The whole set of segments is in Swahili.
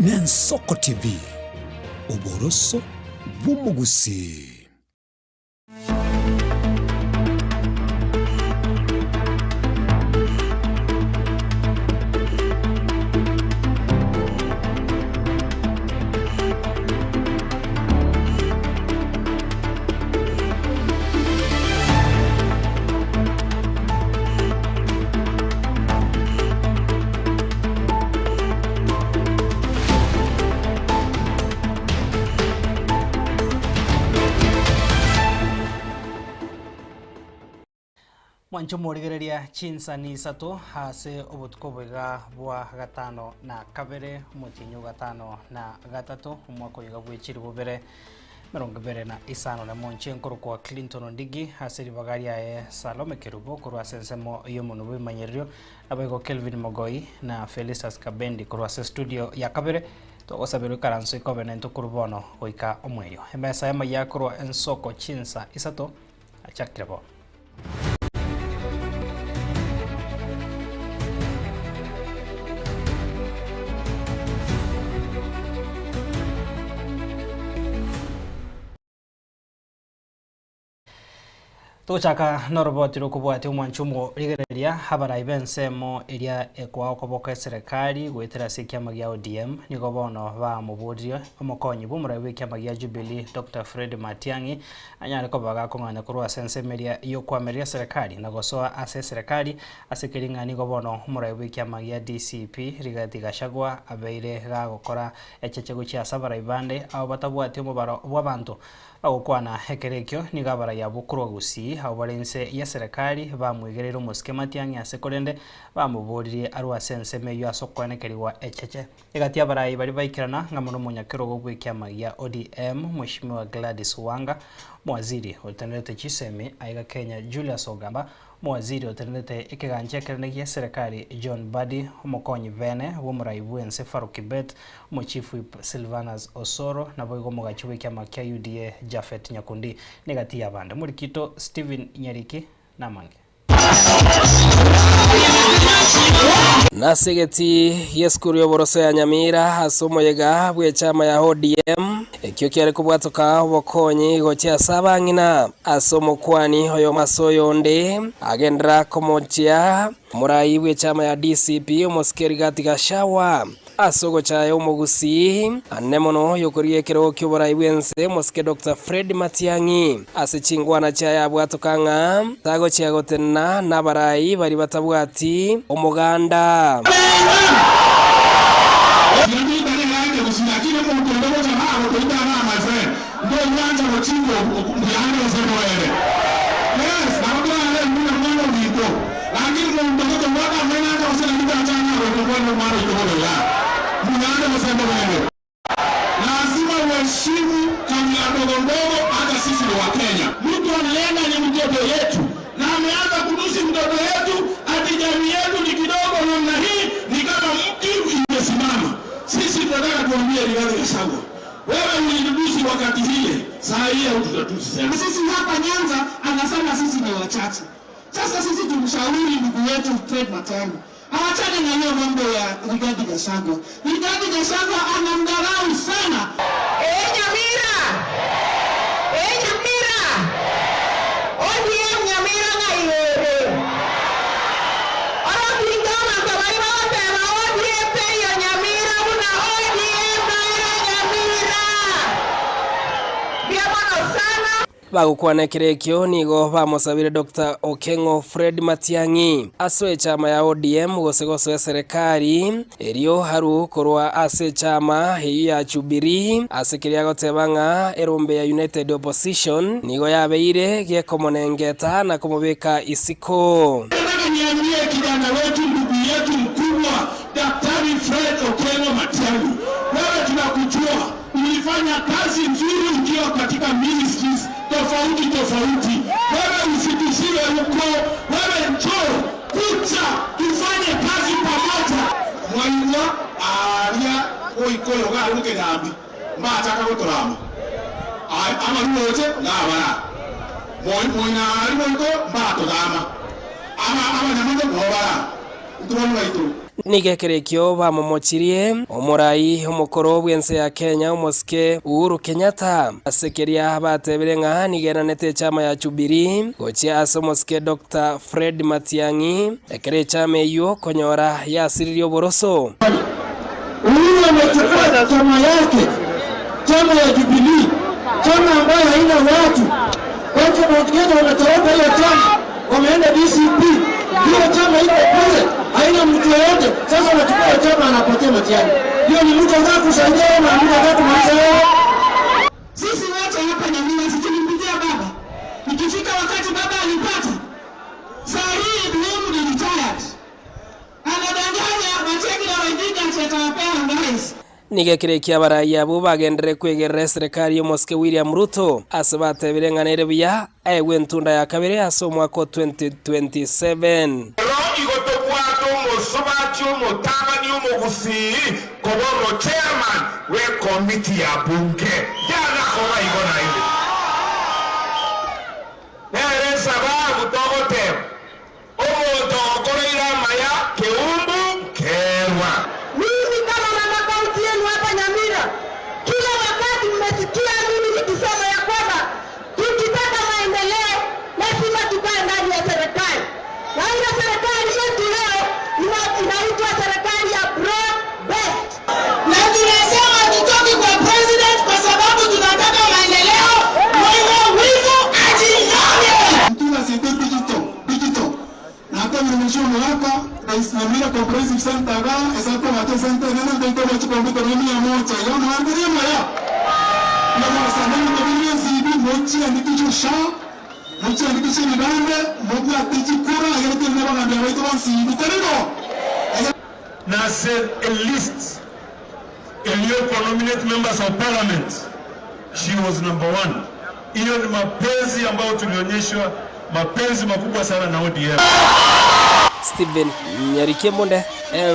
Nensoko TV, uboroso bw'umugusi. Mwancho morigereria chinsani sato hase obutuko bwega bwa gatano na kabere mutinyo gatano na gatatu umwako yiga bwechiri bubere merongo bere na isano na monche nkoro kwa Clinton Ondigi hase ribagaria Salome Kerubo kurwa sensemo yomuno bimanyerio abego Kelvin Mogoi na Felicitas Kabendi kurwa studio ya kabere to sabiru karanso ikobenento kurbono goika omweyo emesa yama yakurwa ensoko chinsa isato achakrebo. Tuchaka noroboti rukubwati umwanchumo rigereria habara ibensemo eria ekwa okoboka serikali gwetera sikiama gya ODM nigo bono ba mubudio omokonyi bumurawe kiama gya Jubilee Dr. Fred Matiang'i anyale ko baga kongana kurwa sensemeria yokwameria serikali nagosoa ase serikali asekiringa nigo bono murawe kiama gya DCP Rigathi Gachagua abeire ga gukora echechego chia sabara ibande abo batabwati omubaro bw'abantu agukwana hekerekyo nigabara ya bukurwa gusi abarense ya serikali bamwigerera umusike Matiang'i asekorende bamuburirie arwa senseme yo asokwanekeriwa echeche igati abarayi bari baikirana ngamuno munyakero gugwikiama ya ODM Mheshimiwa Gladys Wanga mwaziri otenete chiseme aiga Kenya Julius Ogamba mwaziri otenete ikiganje kerenegia serikali John Badi umukonyi Vene wumurayi bwense Farukibet muchifu Silvanus Osoro na boigo mugachiwe kiama kya UDA Jafet Nyakundi negati yabande murikito Steven Nyariki namange Nasegeti yeskuru yoboroso ya Nyamira hasomo yega bwe chama ya ODM ekyo kyari kubwatoka obokonyi gocha sabangina asomo kwani hoyo masoyo nde agendra komotia murayi bwe chama ya DCP omoskeri Rigathi Gachagua asogo chayo omugusi anemono yokorie kero kyobora ibwense moske Dr. Fred Matiang'i asechingwana chaya bwatokanga tago chiagotena nabarayi bari batabwati omuganda lazima uheshimu kabila ndogo ndogo hata sisi ni wa Kenya. Mtu analenga ni mtoto yetu na ameanza kudusi mtoto yetu hadi jamii yetu ni kidogo namna hii ni kama mti imesimama. Sisi tunataka tuambie Rigathi Gachagua, wewe ulidusi wakati hile, saa hii hututatusi sasa. Sisi hapa Nyanza anasema sisi ni wachache. Sasa sisi tumshauri ndugu yetu Fred Matiang'i awachane na hiyo mambo ya Rigathi Gachagua. Rigathi Gachagua anamdharau sana. Nyamira! Nyamira! ODM Nyamira na iwere. Ora kulingana kwa wale wote na ODM ya Nyamira una ODM na Nyamira. Bia bana sana. Bagukwanekerekyo nigo bamusabire Dr. Okengo Fred Matiang'i asoe chama ya ODM gosegoso ya serikali erio haru korwa ase chama hiyo ya Jubilee asekiria gotebanga erombe ya United Opposition nigo yabeire gekomonengeta na kumubeka isiko. Nataka niambie kijana wetu ndugu yetu mkubwa Daktari Fred Okengo Matiang'i, wewe tunakujua ulifanya kazi nzuri ukiwa katika ministries tofauti. Wewe usitusiwe huko, wewe njoo kucha tufanye kazi pamoja. Mwaigwa aria oikoyo garuke gambi mataka guturama amaruoje nabara moina ari moiko mbatugama ama nyamaze gobara utubona baitu nigekerekio bamomochirie omurai omukoro bwense ya Kenya omoske Uhuru Kenyatta asekeria batebire ng'a nigeranete chama ya Jubilee gochia ase omoske Dr. Fred Matiang'i ekere chama iyo konyora yasiririo boroso. Uhuru amechukua chama yake, chama ya Jubilee, chama ambayo haina watu. Watu wengine wanatoroka hiyo chama, wameenda DCP. Hiyo chama iko kule, haina mtu yoyote. Sasa wanachukua chama anapatia Matiang'i. Hiyo ni mtu anataka kusaidia na mtu anataka kumaliza yeye. Sisi wote hapa Nyamira tulimpigia baba. Ikifika wakati baba alipata, saa hii Dumu ni retired. Anadanganya Matiang'i na wengine atawapea rais. Nigekerekia barai abo bagendere kwegerera serikali omoske William Ruto ase batebire ng'anere buya ewe ntunda ya kabere ase omwaka 2027. Igotobwato omosobati omotabani omogusii kobono chairman we committee ya bunge jana kora igona ile ere sababu togote omonto okoreira maya keumbu kerwa. Mimi kama mama kaunti yenu hapa Nyamira, kila wakati mmesikia mimi nikisema ya kwamba tukitaka maendeleo lazima tukae ndani ya serikali. Na ile serikali yetu leo inaitwa serikali ya broad based. Na tunasema tutoke kwa president kwa sababu tunataka maendeleo. Mwenye wivu ajiname. Mtuna sente digital. Na hata nimeshuhudia hapa Nyamira Comprehensive Center ga esapo mate center neno ndio kwa kompyuta mimi ya moja. Yao naangalia maya. Na kwa sababu ndio zibi mochi andikisho sha. Mochi andikisho ni bande, mochi atijikura yote ndio wanaambia watu wansi bitariko. Na said a list for nominate members of parliament. She was number 1. Hiyo ni mapenzi ambayo tulionyeshwa, mapenzi makubwa sana na ODM. Steven Nyarikemonde,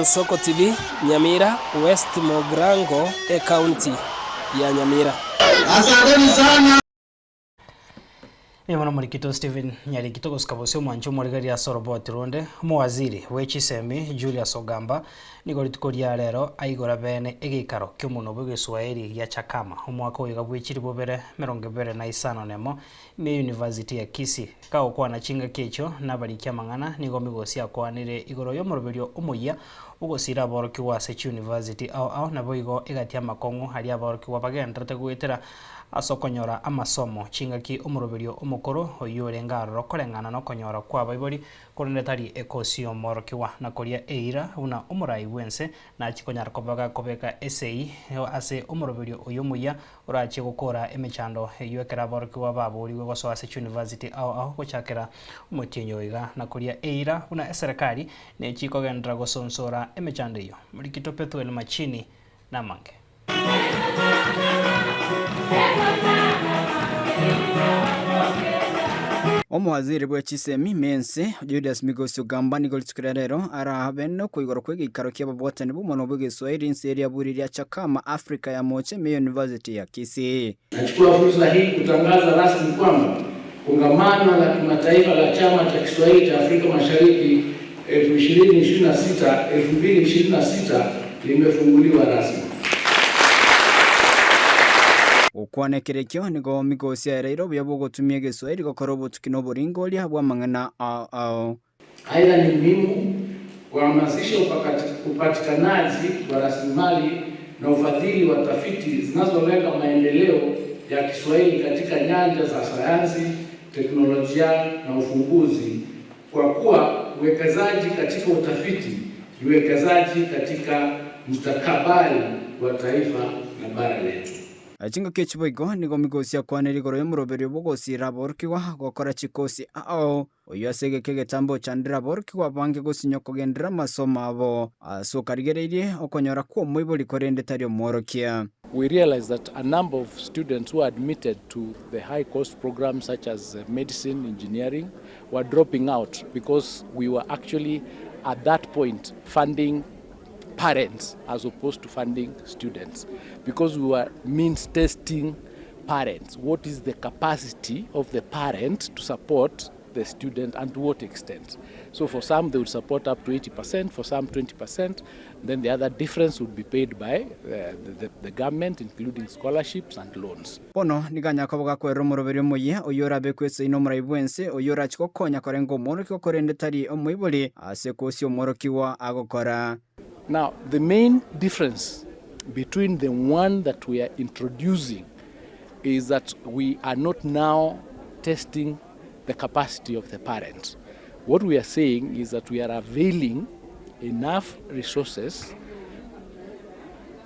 Soko TV, Nyamira, West Mogrango, county ya Nyamira. Asanteni sana. Mwana murikito Steven Nyarikito gusikabosio mwancho murigari ya Sorobot Ronde muwaziri wechisemi Julius Ogamba nigoritukoria rero aigora bene egikaro kyomuno bw'Giswahili ya Chakama omwaka oyiga bwechiri bobere 25 nemo me University ya Kisii ka okwana chinga kecho nabarikia mang'ana nigo migosi akwanire igoro yo moroberio omoya ugosira aboroki wa Sechi University au nabo igo igatia makongo hari aboroki wabagendete gwetera asokonyora amasomo chingaki omoroberio omokoro oyorenga rokorengana no konyora kwa baibori korenetari ekosio morokiwa na koria eira una omorai wense na chikonyara kobaga kobeka essay ase omoroberio oyomuya orache gukora emechando eyokera borokiwa babori gosoa Sechi University au gochakera omotinyo iga na koria eira una serikali ne chiko gendra gosonsora emechando iyo murikito Pethuel Machini na mange. Omwaziri bw'echisemi mense Julius Migosi Ogamba nigolitukira rero arahabeno kuigoro kw'egikaro ky'ababwatani b'omono bw'Giswahili nsi ya buri ya Chakama Africa ya Moche Meyo University ya Kisii. Nachukua fursa hii kutangaza rasmi kwamba kongamano la kimataifa la chama cha Kiswahili cha Afrika Mashariki 2026 limefunguliwa rasmi. Ukwanekerekyo nigo Migosi ereiro byabo gutumia Giswahili gokorobo tukino buringolia bwa mang'ana Aidha ni muhimu kuhamasisha upatikanaji wa rasilimali na ufadhili wa tafiti zinazolenga maendeleo ya Kiswahili katika nyanja za sayansi, teknolojia na ufumbuzi, kwa kuwa uwekezaji katika utafiti ni uwekezaji katika mustakabali wa taifa na bara letu. Achinga kechiboigo nigo Migosi akwanira igoro y'omuroberio bogosira borkiwa gokora chikosi oyasege kegetambo chandira borkiwa bange gosinyo kogendera masomo abo sokarigereirie okonyora kwa moiboli korende tario mworokia. We realize that a number of students who are admitted to the high cost programs such as medicine, engineering were dropping out because we were actually at that point funding parents as opposed to funding students, because we were means testing parents. What is the capacity of the parent to support the student and to what extent. So for some, they would support up to 80%, for some 20%. Then the other difference would be paid by the government, including scholarships and loans. Pono niganya kaboga kwero murobere moye oyora bekwese ino muraibwense oyora chikokonya korengo moroki korende tari omuibuli asekosi omorokiwa agokora. Now, the main difference between the one that we are introducing is that we are not now testing the capacity of the parents. What we are saying is that we are availing enough resources,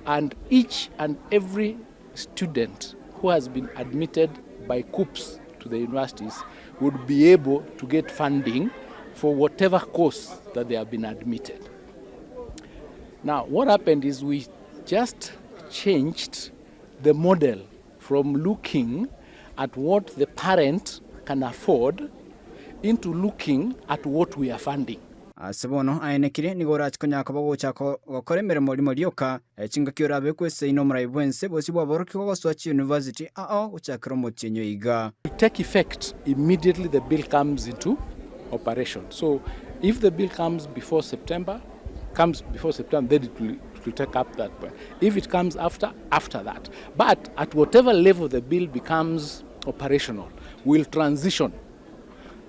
and each and every student who has been admitted by COOPs to the universities would be able to get funding for whatever course that they have been admitted. Now, what happened is we just changed the model from looking at what the parent can afford into looking at what we are funding. Asibono ainekire nigora chikonya kabago chako gokore mirimo limolioka chinga kiora bekwese ino muraibwense bosibwa boroki ko Swachi University uchakiro mochenyo iga. To take effect immediately the bill comes into operation. So if the bill comes before September, then it will take up that point. If it comes after that. But at whatever level the bill becomes operational, we'll transition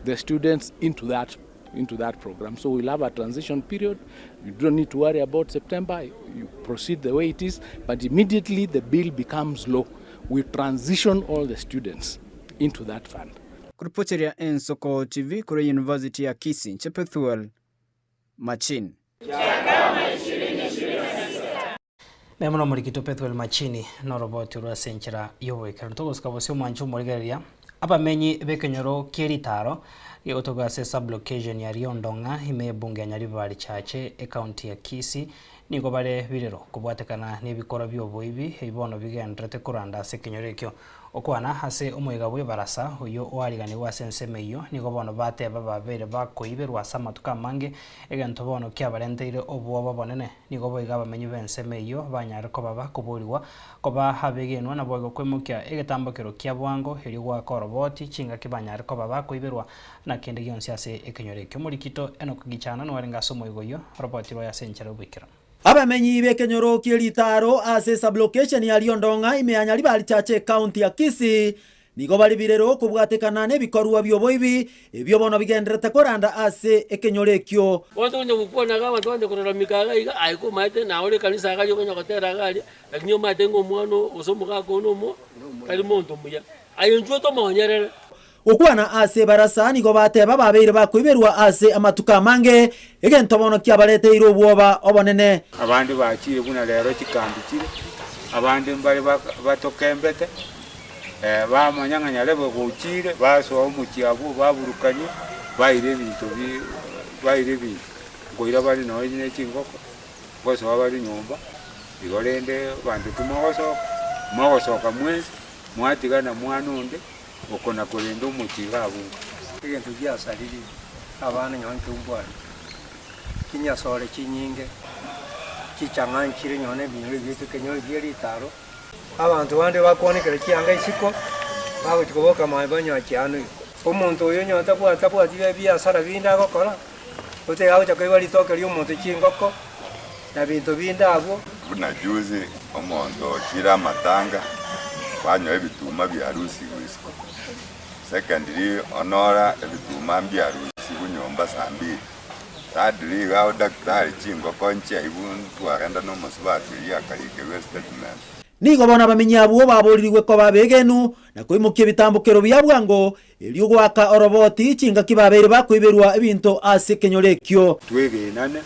the students into that program. So we'll have a transition period. You don't need to worry about September. You proceed the way it is, but immediately the bill becomes law, we transition all the students into that fund. Kuripoteria Ensoko TV kure University ya Kisii Nchepethuel Machin. Memono murikito Pethuel Machini no roboti rwasenchera yowe karutogos kabosyo mwanchu murigeria abamenyi bekenyoro kieritaro yotogase sublocation ya Riondonga ime bunge ya Nyaribari chache county ya Kisii nigo bare birero kubwatekana n'ebikora byoboibi ibono bigendrete kuranda sekenyorekyo okwana hase omwega bwe barasa uyo warigani wasensemeyo nigo bono bateba babere bakoiberwa samatuka mange egento bono kyabarenteire obwo bonene nigo boiga bamenyi bensemeyo banyare ko baba kuburiwa koba habegenwa na boigo kwemukya egetambokero kya bwango eri gwa koroboti chinga kibanyare ko baba koiberwa na kende gyonsi ase ekenyorekyo murikito enokugichana no warenga somo igoyo roboti ro yasenchera ubikira. Abamenyi bekenyoro kieritaro ase sublocation ya Riondonga imeanya libali chache county ya Kisii nigo bali birero kubwatekana n'ebikorwa byoboibi ebyo bono bigendrete koranda ase ekenyorekyo watu nje gukona ga watu nje korora mikaga iga aiko mate na ole kanisa ga yo kotera gali akinyo mate ngo mwana osomuka ko no mo kali muntu muya ayo njo to monyerere okwana ase barasa nigo bateba babere bakoiberwa ase amatuka mange egento bono kyabalete iro bwoba obonene abandi bakire buna lero kikambikire abandi mbali batokembete bamanyanganya lebo gukire baso mu kiabu baburukanye bayire bintu ngoira bali no nyine kingoko boso bali nyumba igolende bantu kumogoso kamwezi mwatigana mwanonde okona kolendo mukigabu egento byasaliri abana nyonke ubwana kinyasore kinyinge kichangankire nyone binyore byetu kenyore byeritaro abantu bande bakonekere kyanga isiko bawo kikoboka mabanyo cyane umuntu uyo nyota bwata dibe byasara binda gokora ote aho cyakobali toke lyo umuntu kingoko na bintu bindabo buna juzi omuntu kira matanga banyo ebituma bya harusi wisiko secondary honora ebituma bya harusi bunyomba sambi sadri gao daktari chingo konche ibuntu arenda no musibati ya kalike statement nigo bona bamenyi abo baboliriwe ko babegenu na koimukie bitambukero byabwango elyo gwaka oroboti chinga kibabere bakoiberwa ebintu ase kenyorekyo twegenane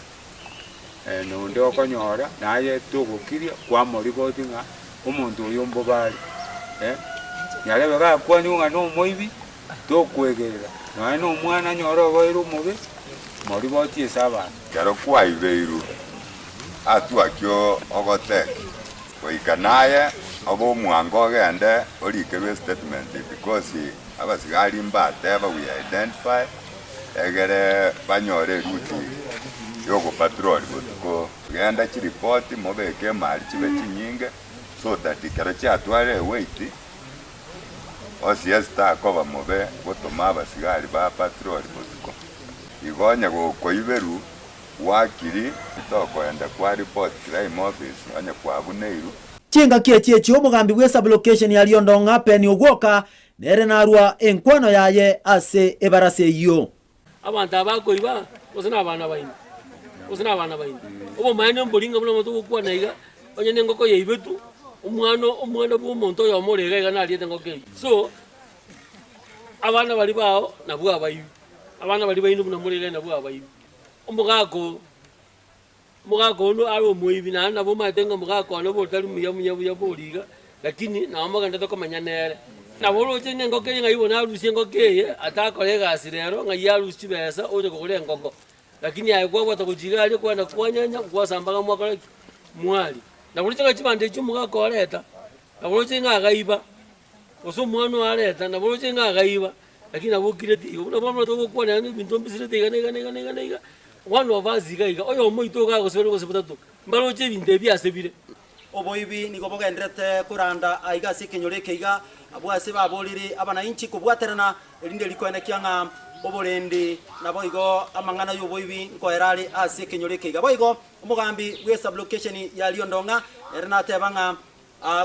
no ndo konyora naye tugukiria kwa moriboti nga umuntu uyombo bali nyarebe ga kwanyunga no moibi tokwegerera naye no mwana nyoro boiru mubi moriboti esaba karo kwa ibeiru atu akyo ogote koikanaye abo mwango gende orikerwe statement because abasigari mbateba we identify egere banyore ruti yoko patrol ko genda ki report mobeke mali kibe kinyinge so that karo cyatware wait osiesta koba mobe gotoma abasigari ba patrol botuko igonya gokoiberu wakiri tokoenda kwa report crime office anya kwa buneiru chinga kiechiechi omugambi bwe sublocation ya Liondonga Penny Ogwoka nere narwa enkwano yaye ase ebarase iyo abantu abakoiba osina abana baini obo mayane mbolinga buno moto gukwana iga onye nengoko yeibetu omwana bw'omuntu oyo omurega iga naliete ngoke so abana bali bao nabwo abayibi abana bali baino buno murega nabwo abayibi omugako ono ari omwibi na nabo matenga mugako ano botari muya boliga lakini na amaganda tokomanya nere nabo roche nengoke ngai bona arusie ngoke atakolega asirero ngai arusi besa oje kokole ngoko lakini ayekwa bota kujiga ali kwenda kwanyanya kwasambaga mwaka mwali na bulicha chibande cy'umugako areta na bulicha ngagaiba oso mwana areta na bulicha ngagaiba lakini abukire tiyo unabona to gukwana n'ibintu mbisire tiga wano waziga iga oyo moito ga gusebera gusebutatu mbaroche binde byasebire oboibi nigo bogendrete kuranda aiga sikinyoreke iga abwase babolire abana inchi kubwaterana elinde likwene kyanga obolendi nabo igo amangana y'oboibi nkoerali asikinyoreke iga boigo umugambi we sublocation ya Liondonga erinate banga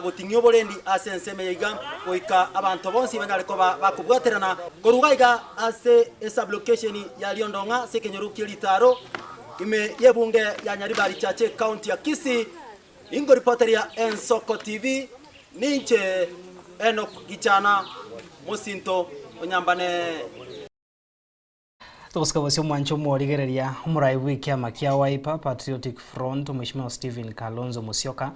gotingyo bolendi asenseme iga oika abantu bonsi benale ko bakubwaterana korugaiga ase sublocation ya Liondonga sikinyoruki litaro ime yebunge ya Nyaribari chache county ya Kisii ingo reporter ya Ensoko TV ninche Enoch Gichana Musinto onyambane Tukusikabasio mwancho mworigereria umurai w'ikiama kia Wiper Patriotic Front Mheshimiwa Stephen Kalonzo Musyoka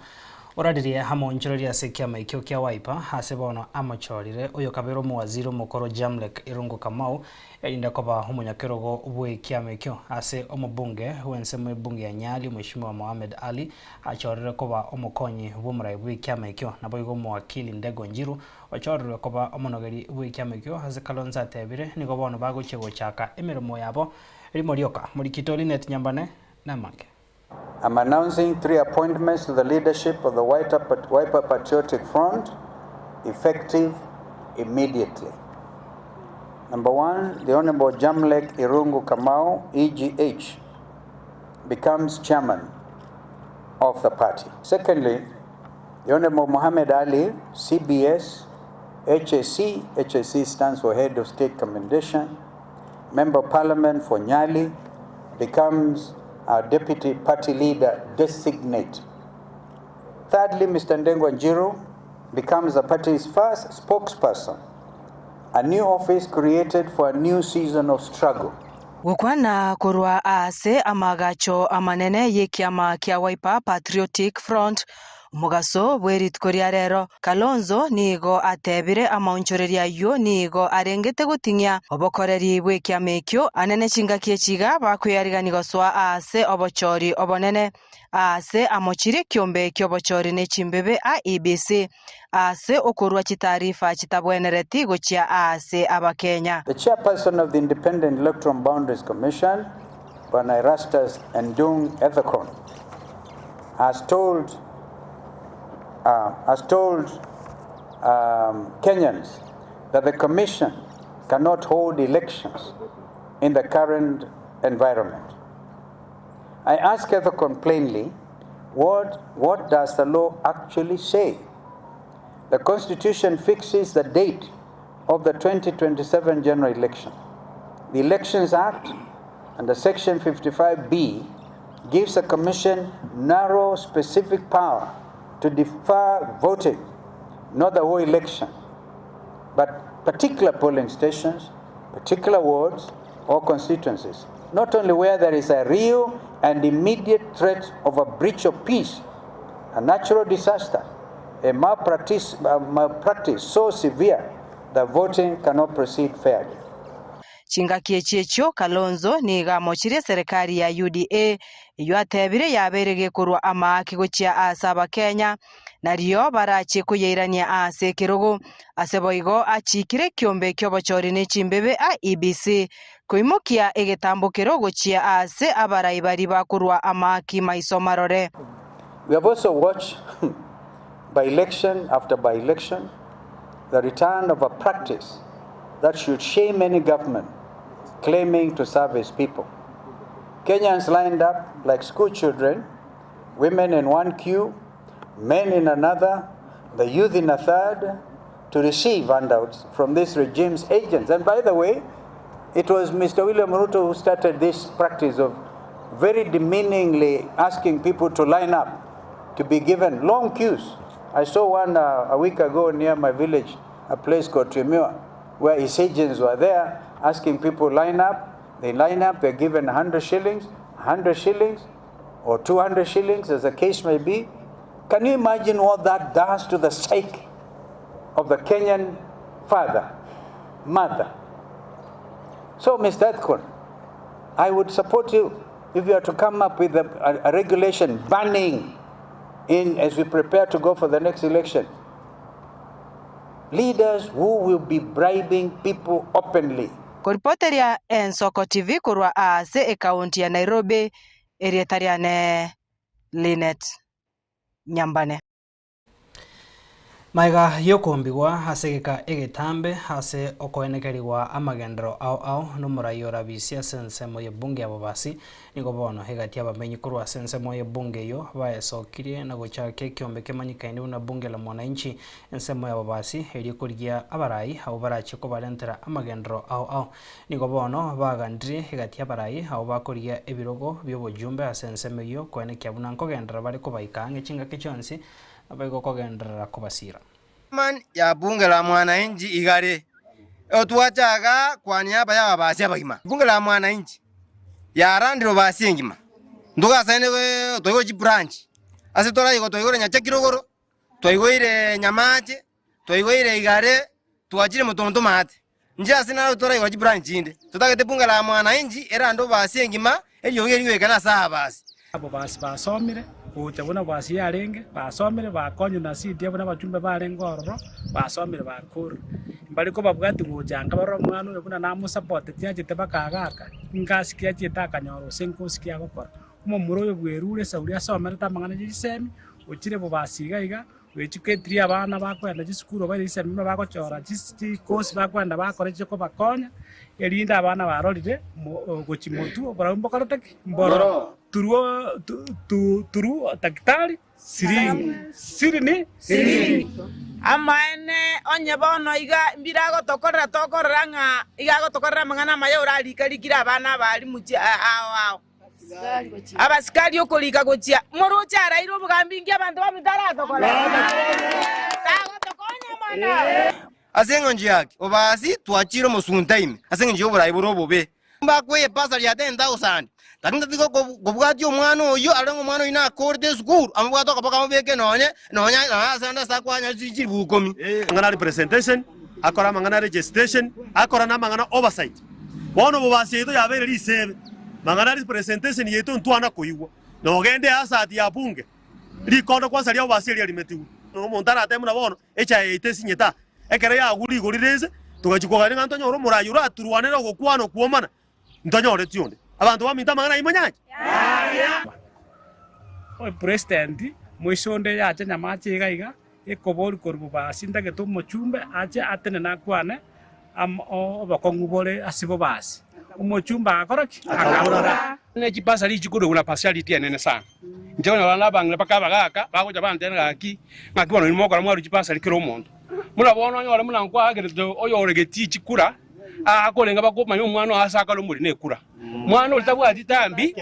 oradirie hamonchereria ase kiama ikio kia Wiper hase bono amachorire oyo kabero muwaziri mukoro Jamlek Irungu Kamau erinda koba umunyakerogo bwe kiama ikio ase omubunge wensemo bunge ya Nyali Mheshimiwa Mohamed Ali achorire koba omukonyi bw'umurai w'ikiama ikio nabo igo mwakili Ndego Njiru ochorire koba omonogeri w'ikiama ikio hase Kalonzo atebire nigo bono bagoche gochaka emirimo yabo erimo rioka muri kitoli net nyambane na mange. I'm announcing 3 appointments to the leadership of the Wiper Patriotic Front, effective immediately. Number 1, the Honorable Jamlek Irungu Kamau, EGH, becomes chairman of the party. Secondly, the Honorable Mohamed Ali, CBS, HAC stands for Head of State Commendation, Member of Parliament for Nyali, becomes our Deputy Party Leader Designate. Thirdly, Mr. Ndego Njiru becomes the party's first spokesperson, a new office created for a new season of struggle. Gukwana kurwa ase amagacho amanene yekiama kia Wiper Patriotic Front mugaso bweritkoria rero Kalonzo nigo atebire amaonchoreria yo nigo arengete gutingya obokoreri bwekiama ikio anene chingakie chiga bakwiyarigani goswa ase obochori obonene ase amochire kiombe kyobochori ne chimbebe a EBC ase okorwa chitarifa chitabwenereti gochia ase abakenya. The chairperson of the Independent Electoral Boundaries Commission, Bwana Erastus Ndung Ethekon, has told Kenyans that the commission cannot hold elections in the current environment. I ask Ethekon plainly, what does the law actually say? The Constitution fixes the date of the 2027 general election. The Elections Act under Section 55B gives the Commission narrow specific power to defer voting, not the whole election, but particular polling stations, particular wards or constituencies, not only where there is a real and immediate threat of a breach of peace, a natural disaster, a malpractice so severe that voting cannot proceed fairly. Chingakie checho Kalonzo niga mochire serikali ya UDA iyo atebire yaberege kurwa amaki gochia asaba Kenya nario barache kuyeirania ase kirogo aseboigo achikire kiombe kyobochori ne chimbebe a EBC kuimokia egetambukiro gochia ase abarai bari bakurwa amaki maisomarore. We have also watched by election after by election the return of a practice that should shame any government claiming to serve its people. Kenyans lined up like school children, women in one queue, men in another, the youth in a third, to receive handouts from this regime's agents. And by the way, it was Mr. William Ruto who started this practice of very demeaningly asking people to line up to be given long queues. I saw one a week ago near my village, a place called Tremua, where his agents were there asking people line up. They line up, they're given 100 shillings, or 200 shillings, as the case may be. Can you imagine what that does to the psyche of the Kenyan father, mother? So, Mr. Edkon, I would support you if you are to come up with a regulation banning, as we prepare to go for the next election, leaders who will be bribing people openly. Kuripoteria Ensoko TV kurwa ase kaunti ya Nairobi erietariane Linet Nyambane. Maiga yokombigwa hasegeka egetambe hase okoenekeriwa amagendero ao nomurayora bisia sensemo ye bunge ababasi niko bono hegati abamenyi kurwa sensemo ye bunge yo baesokirie na gochake kiombe kemanyikaine una bunge la mwananchi ensemo ya babasi eri kurigia abarai abo barache ko barentera amagendero ao niko bono bagandire hegati abarai abo bakurigia ebirogo byobojumbe asensemo yo koenekia bunanko gendera bari kubaikanga chinga kichonsi abego kogendera kubasira man ya bunge la mwananchi igare otuachaga kwa niaba ya babasi abagima bunge la mwananchi ya randiro basi ngima nduga sene toigo chi branch ase tora igo toigo nyacha kirogoro toigo ire nyamache toigo ire igare tuachire mutonto mate nje asina tora igo chi branch inde tutagete bunge la mwananchi era ndo basi ngima elyo ngeri kana saa basi abo basi basomire utabona basi yarenge basomere bakonyo na CD abona bachumbe barengororo basomere bakuru mbali ko babwati ngujanga baro mwana ubona na musupport tyaje tebakagaka ngasikia cyeta kanyoro senkoski agokora umo muroyo bwerure sauri asomere tamangana gisemi ukire bo basiga iga wechuketri abana bakwenda gisukuru bari isemi bakochora gisti kosi bakwenda bakoreje ko bakonya elinda abana barorire gochimotu barumbo karoteki mboro turu takitari sirini amaene onye bono iga mbirago tokorera nga igago tokorera mangana mayo uralikarikira abana bali muchi ao abasikali okolika gochia morocha arairo bugambingi abantu bamitara tokorera asengo njiaki obasi tuachiro musuntaime asengo njiyo burayi burobobe mbakwe pasa ya 10,000 takinda tiko gobwati omwana oyo arango mwana ina akorde school amubwato kapaka mubeke nonya asanda sakwanya chiri bukomi ngana representation akora mangana registration akora na mangana oversight bono bobasi yeto yabere lisebe mangana representation yeto ntwana koiwa no gende asati ya bunge likondo kwasa lya bobasi lya limetiwa no montara temuna bono echa etesinyeta ekere ya guri gorireze tugachikoga nganto nyoro murayura aturuanera gokwana kuomana ntonyore tionde abantu bamita mangana imanyaje o president mwishonde yache nyamache igaiga ekobori korubu basinda getumo chumbe ache atene nakwane obakongubole asibo basi umochumba akoroki akabora ne chipasa li chikudo una partiality enene sana njona la bangla bakabagaka bagoja bantene gaki ngakibona ni mokora mwaru chipasa likiro omuntu muna bono nyora muna nkwa ageredo oyoregeti chikura akolenga bakomanyo umwana asakalo muri nekura mwana ulitabwati tambi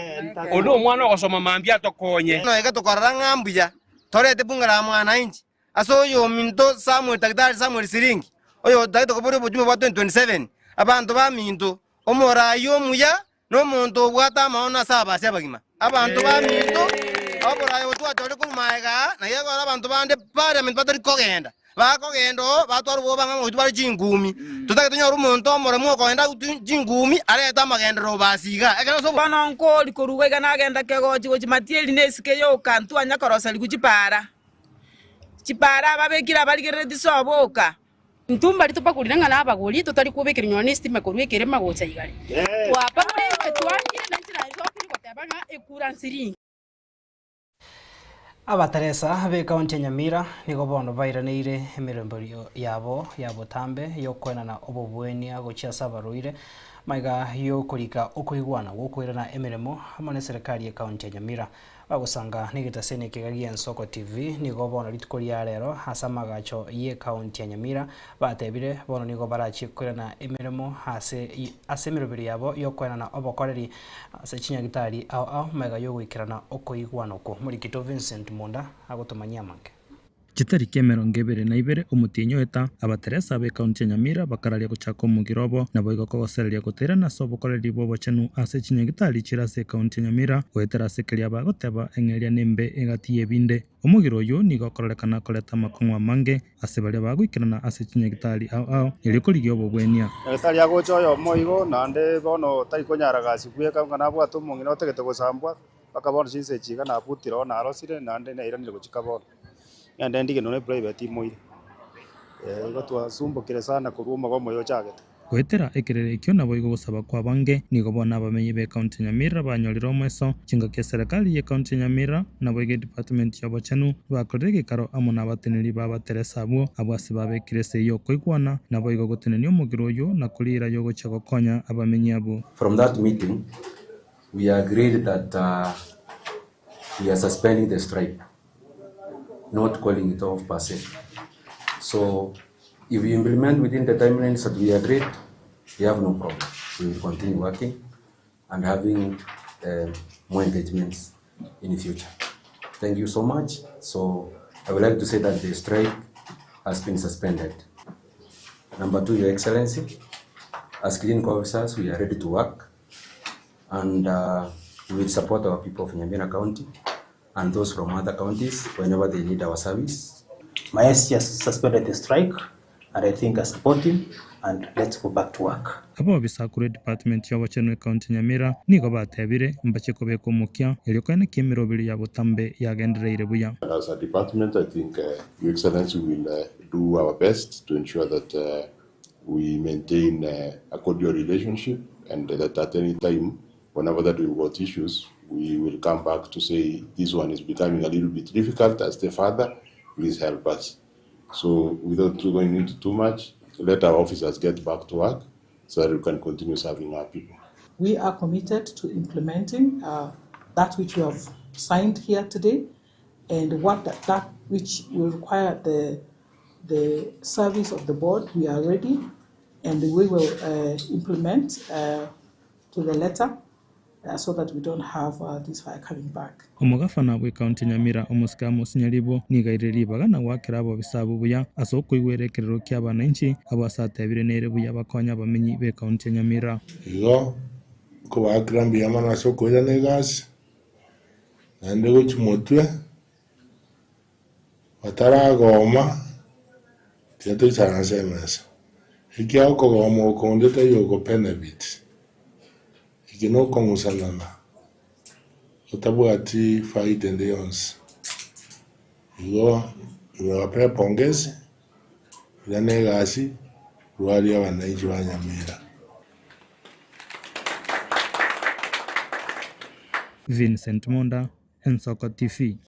ondo umwana okosoma mambi atokonye no ega tokorara ngambuya torete bunga la mwananchi aso yo minto Samuel Takitari Samuel Siringi oyo dagito kopore bojume bwa 2027 abantu ba minto omorayo muya no muntu bwata maona saba sebagima abantu ba minto omorayo twatore kumaega na yego abantu bande parliament batari kogenda bakogendo batwara bo banga ngo twari jingumi tutake tunyora umuntu omore mu koenda jingumi areta magendero basiga ekana so bana nko likoruga igana agenda kegoji goji matieli nesike yo kantu anyakorosa likuchipara chipara babekira baligere disoboka ntumba litupakulira ngana abagoli tutari kubekira nyone stima koruye kerema gocha igari twapa twanje na nchira zo kuri gotabanga ekura nsiringi Abateresa be kaunti ya Nyamira nigo bono bairanire emiremberio yabo tambe yokwenana obobwenia gochia sabaruire maiga yokurika okuigwana gokwirana emiremo hamwe na serikali ya kaunti ya Nyamira bagusanga nigitasene kigagia Nsoko TV nigo bono ritukoria rero hasa magacho ye kaunti ya Nyamira batebire bono nigo barachi kwirana emiremo hase emiremberio yabo yokwenana obokoreri ase chinyagitari ao maiga yogwikirana okuigwana ko muri Kito Vincent Munda agotumanyia make Chitariki 22 omutinyo eta abateresa be kaunti ya Nyamira bakararia guchaka omugirobo nabo igokogosereria guterana sobokoreri bobo chenu ase chinyagitari chirase kaunti ya Nyamira gwetera sekeria bagoteba engeria nembe egati ebinde omugiro oyo nigokorrekana koleta makongwa mange ase baria bagwikirana ase chinyagitari ao irikorigio obobwenia egitari agocha oyo moigo nande bono tari konyaragasi kweka ngana bwato mongino tegete gosambwa bakabona chinse chiga na putiro na arosire nande na iranire guchika bono yande ndigeno ne private imoire gotwa sumbukire sana kuruma kwa moyo chagete gwetera ekererekio nabo igogosaba kwa bange nigo bona abamenyi be kaunti ya Nyamira banyorira omweso chinga ke serikali ye kaunti ya Nyamira nabo ige department ya bochenu bakorere gikaro amona abateneri babateresa abo abwasi babekire se yo koigwana nabo igogotenenio omugiro oyo na kurira yo gocha gokonya abamenyi abo. From that meeting we agreed that we are suspending the strike, not calling it off per se. So if we implement within the timelines that we agreed, we have no problem. We will continue working and having more engagements in the future. Thank you so much. So I would like to say that the strike has been suspended. Number 2, Your Excellency, as clinical officers, we are ready to work and we will support our people of Nyamira County and those from other counties whenever they need our service. My SG has suspended the strike and I think I support him and let's go back to work. Abo bisakure department ya wachenu county Nyamira nigo batebire mbacheko beko mukia eliokane kimirobiri ya botambe yagendereire buya. As a department, I think Your Excellency will do our best to ensure that we maintain a cordial relationship and that at any time, whenever that we've got issues, we will come back to say this one is becoming a little bit difficult as the father, please help us. So without going into too much, let our officers get back to work so that we can continue serving our people. We are committed to implementing that which we have signed here today, and that which will require the service of the board. We are ready, and we will implement to the letter so that we don't have this fire coming back. Omugafana we county Nyamira omusika musinyalibo nigairiri bagana wakira abo bisabu buya asoko igwerekerero ky'abananchi abasatebire nere buya bakonya bamenyi be county Nyamira igo ko bakrambi amana soko ira negas nande go chimotwe watara goma tieto sana semesa ikiao ko gomo ko ndeta yo ko penebit ikino ko musanana utabwati fight and yons igo wapea pongezi ila negasi ruali ya wananchi wa Nyamira. Vincent Munda, Nsoko TV.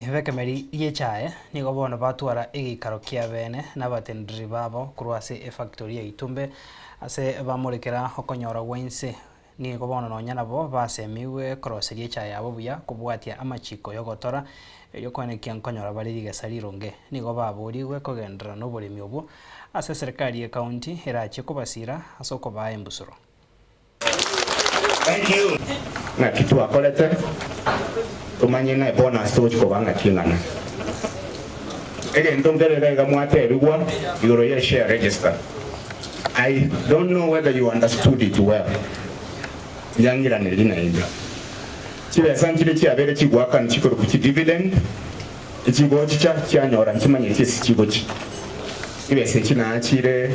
Vekemeri yechae nigo bono batwara igikaro kia bene n'abatenderi babo kurwase efactory ya Itumbe ase bamurekera okonyora wense nigo bono nonyana bo basemiwe crosserie yechae abo buya kubwatia amachiko yogotora yokwanekia nkonyora baririga sarironge nigo baburiwe kogendera n'oburemi obo ase serikali ya county erache kubasira asoko ba embusuro. Thank you. Na kitu akolete tumanye na bonus to chikobanga kingana. Ege ndongere ga mwate bigwa euro ye share register. I don't know whether you understood it well. Yangira nelina inga. Chibe sanjire chiabere chigwaka nchikoro ku dividend. Ichigo chicha cyanyora nkimanye cyese kigochi. Ibe se kinachire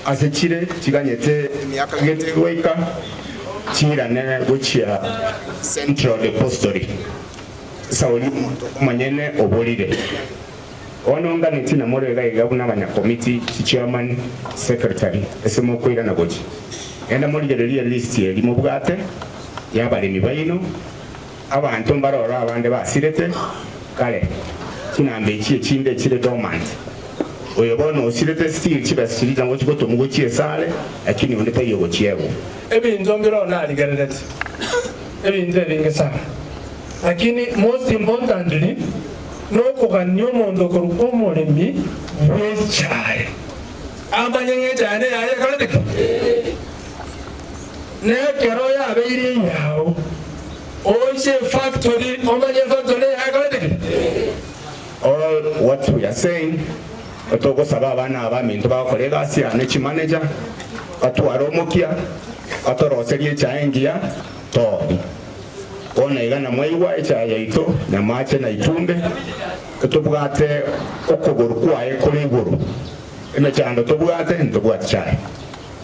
asechire kiganyete myaka gete weka chira ne gochia Central Depository. Sauli manyene obolire. Ononga nitina morega igabuna banya committee chairman secretary esemo kwira na gochi. Enda moligereria list ye limubwate yabalimi bayino abantu mbarora abande basirete kale kinambe chinde chile dormant oyo bono osirete still chibasiriza ngo chikoto mugo chiesale lakini ndeta yogo chiego ebintu mbiro naligererete ebintu ebingesa lakini most importantly nokuganya omuntu okuruka omulimi w'ekyayi amanye ng'ekyayi neyaye kaleteka nekero yabeire yawo oche factory omanye factory yaye kaleteka. All what we are saying otogosaba abana abamintu bakore gasi ane chimanager atwara omukia atoroserie ekyayi tobi ona igana mwaiwa ekyayi ito na mache na itumbe tubwate okuguru kwaye kuri iguru emechando tubwate ntubwate cyane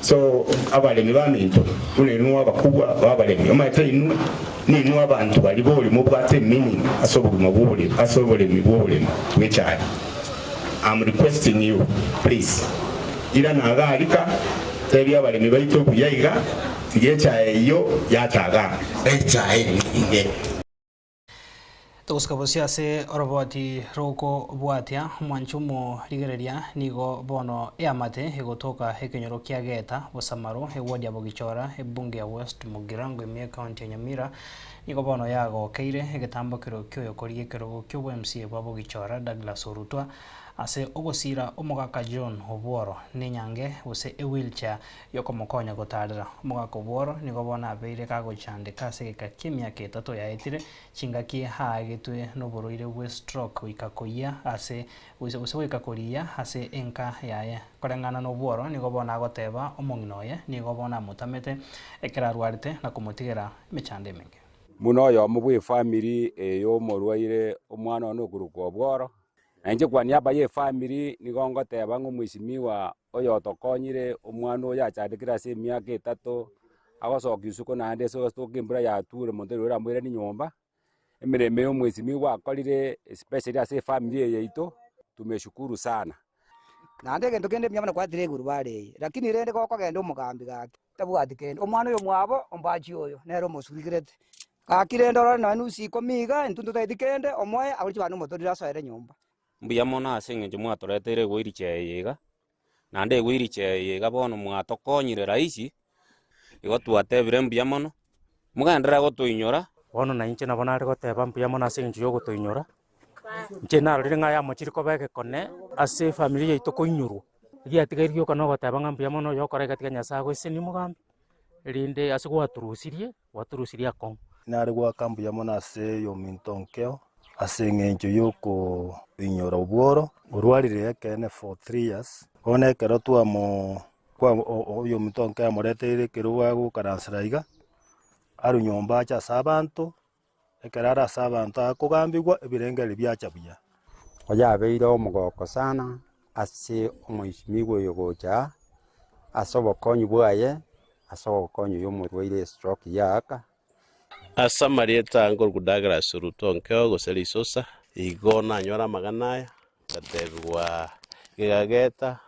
so abalemi bamintu unenuwa bakubwa babalemi omate inu ninu abantu bali boli mu bwate meaning asobole w'ecyayi. I'm requesting you please ira nagalika tebi abalemi baitu kuyayiga tigekyayi iyo yataga ekyayi inge Tuguskabosia se oroboti roko bwatia mwanchumo rigereria nigo bono eamate egotoka hekenyoro kiageta bosamaro ewodi abogichora ebunge ya West Mugirango ime county ya Nyamira nigo bono yago keire egetambokero kyoyo korie kero kyo MCA bogichora Douglas Orutwa ase ogosira omogaka John Obworo ninyange use wheelchair yokomokonya gotadira omogaka Obworo nigo bona abeire kagochandika ase kakimia ketato yaetire chingaki hagetwe noburoire we stroke ikakoia ase use wikakoria ase enka yaye korengana no Obworo nigo bona agoteba omonginoye nigo bona mutamete ekerarwarite na kumutigera mechande menge muno yo mubwe family yo morwaire omwana no kuruko Obworo anje kwa niaba ye family nigongo teba ng'umwishimiwa oyo tokonyire omwana oyo achandikira se miaka 3 agosoka isuko nande so stokimbura ya ture montero era mwere ni nyomba emireme yo mwishimiwa akorire especially ase family yeito tumeshukuru sana nande gento kende myamana kwa dire guru bare lakini rende ko kagenda omugambi gake tabwati kende omwana oyo mwabo ombachi oyo nero mosurigirete kakirendo rora na nusi komiga entuntu taidikende omoye aburi banu motorira soere nyomba mbuyamona asenge mwatoretere gwiricheyega nande gwiricheyega bono mwatokonyire raisi igotwatebire mbuyamono mugendera gotuinyora bono na inche nabona ari goteba mbuyamona asenge yo gotuinyora nche narorire ngaya mochiri kobeke kone ase family yaito koinyurwa giatigerio kana goteba mbuyamona yo korega tiga Nyasaye gweseni mugambi rinde ase gwaturusirie akon nari gwa mbuyamona ase yo mintonkeo ase ng'encho yoko inyora Obworo orwarire ekene for 3 years one kero twamo kwa oyo mutonke amoreteire kero wago karansiraiga aru nyomba cha sabantu ekerara sabantu akugambigwa ebirengeri byacha buya oyabeire omugoko sana ase omwishimiwa yogocha asobokonyi bwaye asobokonyi yomurwaire stroke yaka asa marieta ngorgu Douglas Orutonkeo goseli sosa igona nyora maganaya tatebwa gigageta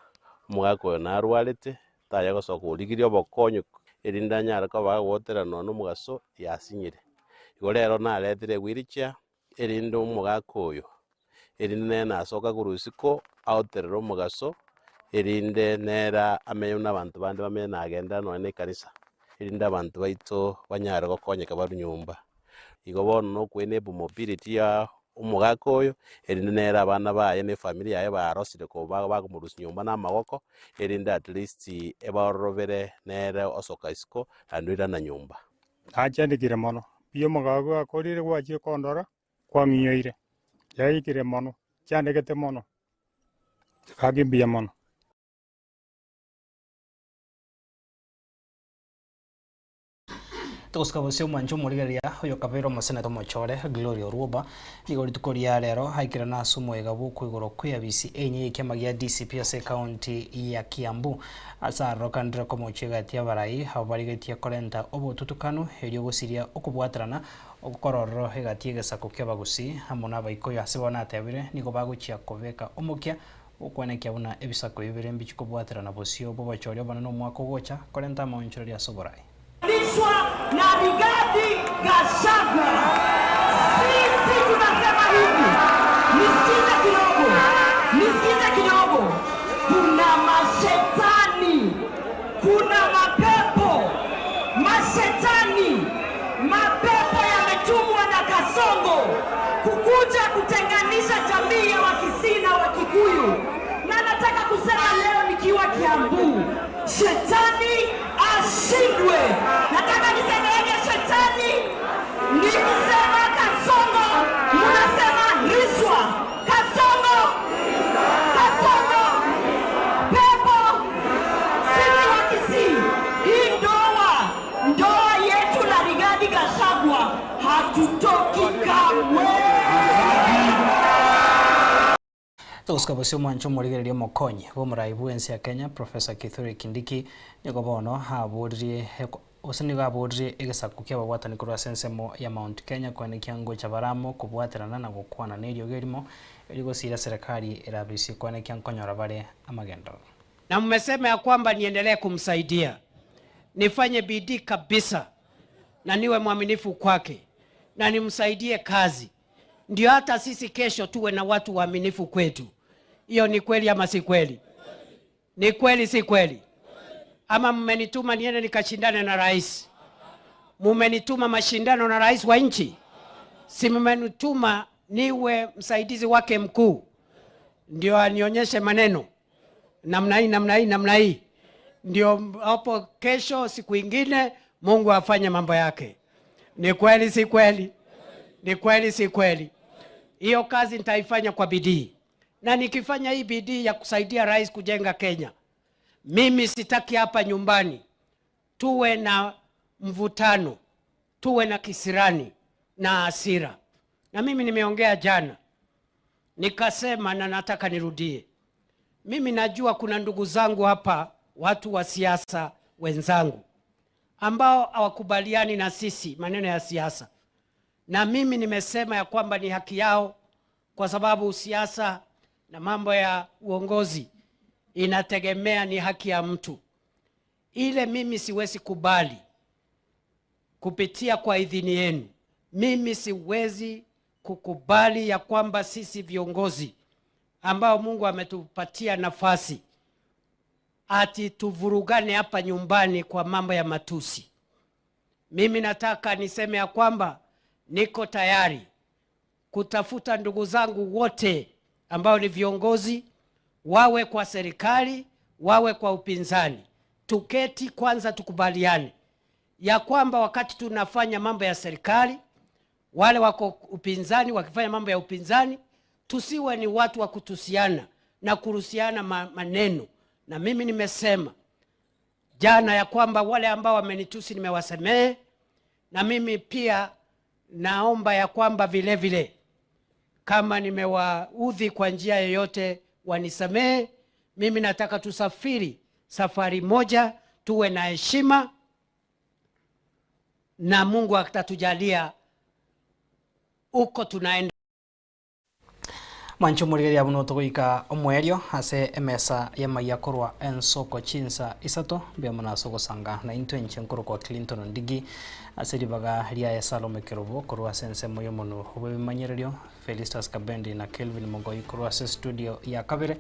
mugako na rwalete taya gosoka oligirio bokonyo erinda nyara ko bagotera no mugaso yasinyire igorero na letire wheelchair erindo mugako oyo erinde na soka kurusiko outerero mugaso erinde nera amenyo n'abantu bandi bamena agenda no ne kanisa irinda abantu baito banyara gokonyeka baru nyumba igo bono no kwene mobility ya umugako oyo erinde nera abana baye ne family yaye barosire ko bagumurusi nyumba na magoko erinde at least ebarobere nera osoka isiko andira na nyumba achandikire mono biyo mugago akorire gwachi kondora kwa ngiyoire yaikire mono chandikete mono kagimbia mono Tuguskabosia mwancho murigeria oyo kabero masena tomochore Gloria Ruoba igori tukoria rero haikira na sumo egabu kwigoro kwiyabisi enye ikemagia DCP ase county ya Kiambu asa rokandra komochega tia barai habarigetia korenta obotutukano erio gosiria okubwatrana okororo egatie gesako kyabagusi hamona baikoyo asebona atebire nigo baguchia kobeka omokia okwanekia buna ebisako ibere mbichiko bwatrana bosio bobochorio bana no mwako gocha korenta monchoria soborai na Rigathi Gachagua. Sisi tunasema hivi, nisikize kidogo. Kuna mashetani, kuna mapepo yametumwa na Kasongo kukuja kutenganisha jamii ya Wakisii na Wakikuyu. Na nataka kusema leo nikiwa Kiambu, shetani ashindwe. Nataka nisemeje shetani? Nikisema Kasongo, mnasema Riswa. Kasongo, pepo. Sisi Wakisii, hii ndoa yetu la Rigathi Gachagua hatutoki kamwe. Tuguskabusio mwancho murigereria mokonyi bo muraibu ensi ya Kenya Professor Kithure Kindiki niko bono haburirie usiniga haburirie igisaku kia bagwatani kurwa sensemo ya Mount Kenya kwene kiango cha baramo kubwaterana na gukwana n'iryo gerimo irigosira serikali irabisi kwene kiankonyora bare amagendo. Na mmesema ya kwamba niendelee kumsaidia, nifanye bidii kabisa na niwe mwaminifu kwake na nimsaidie kazi, ndio hata sisi kesho tuwe na watu waaminifu kwetu. Hiyo ni kweli ama si kweli? Ni kweli si kweli? Ama mmenituma niende nikashindane na rais? Mmenituma mashindano na rais wa nchi? Si mmenituma niwe msaidizi wake mkuu ndio anionyeshe maneno namna hii ndio hapo kesho siku ingine Mungu afanye mambo yake. Ni kweli si kweli? Ni kweli si kweli? Hiyo kazi nitaifanya kwa bidii. Na nikifanya hii bidii ya kusaidia rais kujenga Kenya, mimi sitaki hapa nyumbani tuwe na mvutano, tuwe na kisirani na hasira. Na mimi nimeongea jana, nikasema na nataka nirudie. Mimi najua kuna ndugu zangu hapa, watu wa siasa wenzangu, ambao hawakubaliani na sisi maneno ya siasa. Na mimi nimesema ya kwamba ni haki yao, kwa sababu siasa na mambo ya uongozi inategemea ni haki ya mtu. Ile mimi siwezi kubali kupitia kwa idhini yenu. Mimi siwezi kukubali ya kwamba sisi viongozi ambao Mungu ametupatia nafasi ati tuvurugane hapa nyumbani kwa mambo ya matusi. Mimi nataka niseme ya kwamba niko tayari kutafuta ndugu zangu wote ambao ni viongozi, wawe kwa serikali, wawe kwa upinzani. Tuketi kwanza tukubaliane ya kwamba wakati tunafanya mambo ya serikali, wale wako upinzani wakifanya mambo ya upinzani, tusiwe ni watu wa kutusiana na kurusiana maneno. Na mimi nimesema jana ya kwamba wale ambao wamenitusi nimewasamehe, na mimi pia naomba ya kwamba vile vile kama nimewaudhi kwa njia yoyote wanisamehe. Mimi nataka tusafiri safari moja, tuwe na heshima, na Mungu atatujalia uko tunaenda. Mwancho murigeria buno tuguika omwerio ase emesa ya mayakorwa ensoko chinsa isato bya munaso gusanga na into enchenkuru kwa Clinton Ndigi ase ribaga ria ya Salome Kerobo korwa sense moyo muno obemanyererio Felistas Kabendi na Kelvin Mongoi korwa se studio ya kabere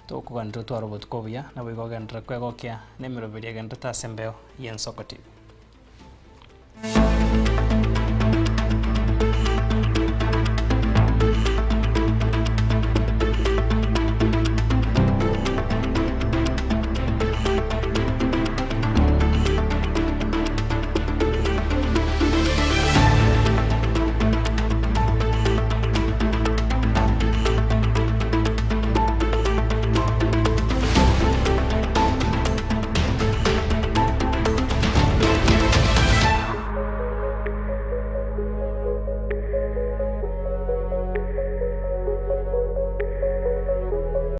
tukugandira twa robot kobia na bigogandira kwegokia nemero beria gandata sembeo yensoko TV.